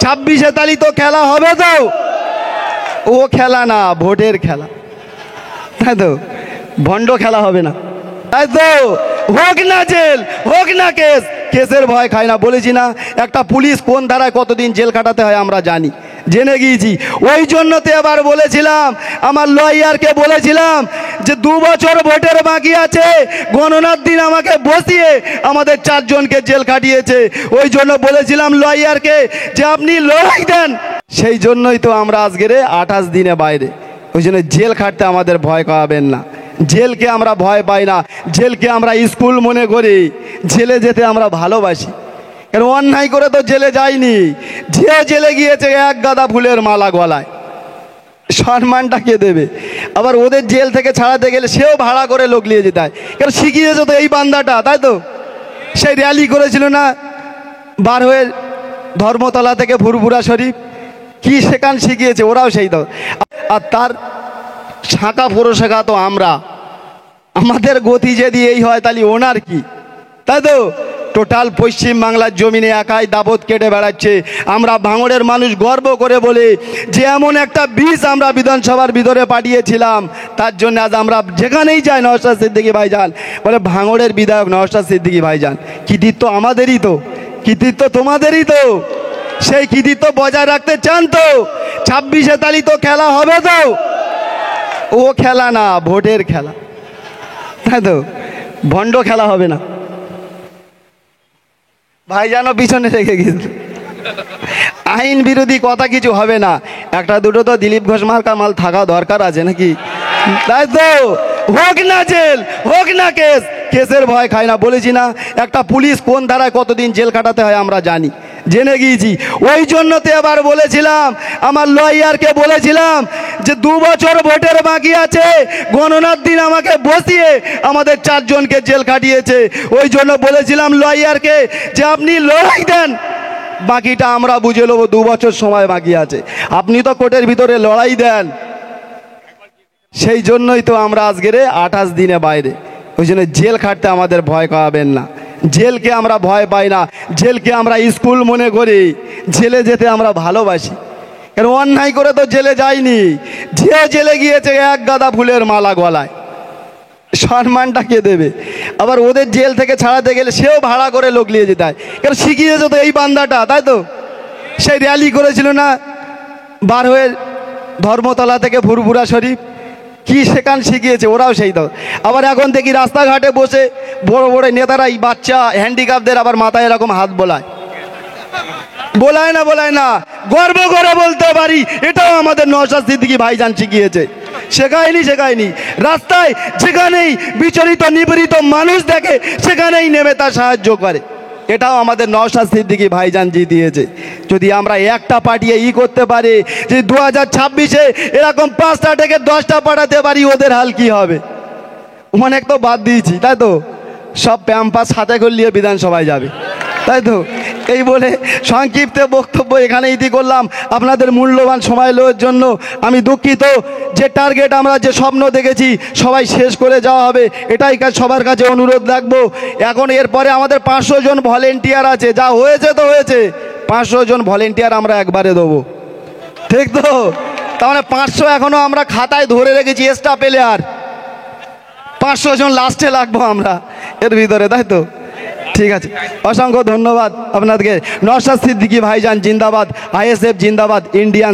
26 তারিখ তো খেলা হবে তো, ও খেলা না, ভোটের খেলা, তাই তো? ভণ্ড খেলা হবে না, তাই তো? হোক না জেল, হোক না কেস, কেসের ভয় খায় না। বলেছি না, একটা পুলিশ কোন ধারায় কতদিন জেল কাটাতে হয় আমরা জানি, জেনে গিয়েছি। ওই জন্য তো এবার বলেছিলাম, আমার লয়ারকে বলেছিলাম যে 2 বছর ভোটের বাকি আছে, গণনার দিন আমাকে বসিয়ে আমাদের 4 জনকে জেল কাটিয়েছে। ওই জন্য বলেছিলাম লয়ারকে যে আপনি লড়াই দেন। সেই জন্যই তো আমরা আজকের 28 দিনে বাইরে। ওই জন্য জেল খাটতে আমাদের ভয় পাবেন না, জেলকে আমরা ভয় পাই না, জেলকে আমরা স্কুল মনে করি, জেলে যেতে আমরা ভালোবাসি। কারণ অন্যায় করে তো জেলে যায়নি, যে জেলে গিয়েছে এক গাদা ফুলের মালা গলায়, সম্মানটা কে দেবে? আবার ওদের জেল থেকে ছাড়াতে গেলে সেও ভাড়া করে লোক নিয়ে যেতে হয়, কারণ শিখিয়েছে তো এই বান্দাটা, তাই তো? সেই র্যালি করেছিল না বার হয়ে ধর্মতলা থেকে ফুরফুরা শরীফ, কি সেখান শিখিয়েছে, ওরাও সেই তো। আর তার শাখা পুরোশাখা তো আমরা, আমাদের গতি যদি এই হয় তাহলে ওনার কি, তাই তো? টোটাল পশ্চিম বাংলার জমিনে একাই দাবত কেটে বেড়াচ্ছে। আমরা ভাঙড়ের মানুষ গর্ব করে বলে যে এমন একটা বীজ আমরা বিধানসভার ভিতরে পাঠিয়েছিলাম, তার জন্য আজ আমরা যেখানেই যাই নওশাদ সিদ্দিকী ভাইজান বলে ভাঙড়ের বিধায়ক নওশাদ সিদ্দিকী ভাইজান। কৃতিত্ব আমাদেরই তো, কৃতিত্ব তোমাদেরই তো। সেই কৃতিত্ব বজায় রাখতে চান তো? 26 তারিখ তো খেলা হবে তো, ও খেলা না, ভোটের খেলা, তাই তো? ভণ্ড খেলা হবে না। ভাইজানও পিছনে রেখে গেছিল, আইন বিরোধী কথা কিছু হবে না। একটা দুটো তো দিলীপ ঘোষ মার্কা মাল থাকা দরকার আছে নাকি, তাই তো? হোক না জেল, হোক না কেস, কেসের ভয় খায় না। বলেছি না, একটা পুলিশ কোন ধারায় কতদিন জেল কাটাতে হয় আমরা জানি, জেনে গিয়েছি। ওই জন্য তো এবার বলেছিলাম, আমার লয়ারকে বলেছিলাম যে 2 বছর ভোটের বাকি আছে, গণনার দিন আমাকে বসিয়ে আমাদের 4 জনকে জেল কাটিয়েছে। ওই জন্য বলেছিলাম লয়ারকে যে আপনি লড়াই দেন, বাকিটা আমরা বুঝে নেবো, 2 বছর সময় বাকি আছে, আপনি তো কোর্টের ভিতরে লড়াই দেন। সেই জন্যই তো আমরা আজকের 28 দিনে বাইরে। ওই জন্য জেল খাটতে আমাদের ভয় পাবেন না, জেলকে আমরা ভয় পাই না, জেলকে আমরা স্কুল মনে করি, জেলে যেতে আমরা ভালোবাসি। কারণ অন্যায় করে তো জেলে যায়নি, যে জেলে গিয়েছে এক গাদা ফুলের মালা গলায়, সম্মানটা কে দেবে? আবার ওদের জেল থেকে ছাড়াতে গেলে সেও ভাড়া করে লোক নিয়ে যেতে হয়, কারণ শিখিয়েছে তো এই বান্দাটা, তাই তো? সেই র্যালি করেছিল না বার হয়ে ধর্মতলা থেকে ফুরফুরা শরীফ, কি সেখান শিখিয়েছে, ওরাও সেই তো। আবার এখন দেখি রাস্তাঘাটে বসে বড় বড় নেতারাই বাচ্চা হ্যান্ডিক্যাপদের আবার মাথায় এরকম হাত বোলায়, বোলায় না, বোলায় না, গর্ব করে বলতে পারি এটাও আমাদের নওশাদ সিদ্দিকী ভাইজান শিখিয়েছে। শেখায়নি, রাস্তায় যেখানেই বিচলিত নিপীড়িত মানুষ দেখে সেখানেই নেমে তার সাহায্য করে, এটাও আমাদের নওশাদ সিদ্দিকী ভাইজান দিয়েছে। যদি আমরা একটা পাঠিয়ে করতে পারি যে 2026-এ এরকম 5টা থেকে 10টা পাঠাতে পারি, ওদের হাল কি হবে? অনেক তো বাদ দিয়েছি, তাই তো? সব প্যাম্পাস হাতে করে নিয়ে বিধানসভায় যাবে, তাই তো? এই বলে সংক্ষিপ্ত বক্তব্য এখানে ইতি করলাম। আপনাদের মূল্যবান সময় লওয়ার জন্য আমি দুঃখিত। যে টার্গেট আমরা যে স্বপ্ন দেখেছি সবাই শেষ করে যাওয়া হবে, এটাই সবার কাছে অনুরোধ রাখবো। এখন এরপরে আমাদের 500 জন ভলেন্টিয়ার আছে, যা হয়েছে তো হয়েছে, 500 জন ভলেন্টিয়ার আমরা একবারে দেবো, ঠিক তো? তার মানে 500 এখনো আমরা খাতায় ধরে রেখেছি, এক্সট্রা পেলে আর 500 জন লাস্টে লাগবো আমরা এর ভিতরে, তাই তো? ঠিক আছে, অসংখ্য ধন্যবাদ আপনাদেরকে। নওশাদ সিদ্দিকী ভাইজান জিন্দাবাদ, ISF জিন্দাবাদ, ইন্ডিয়ান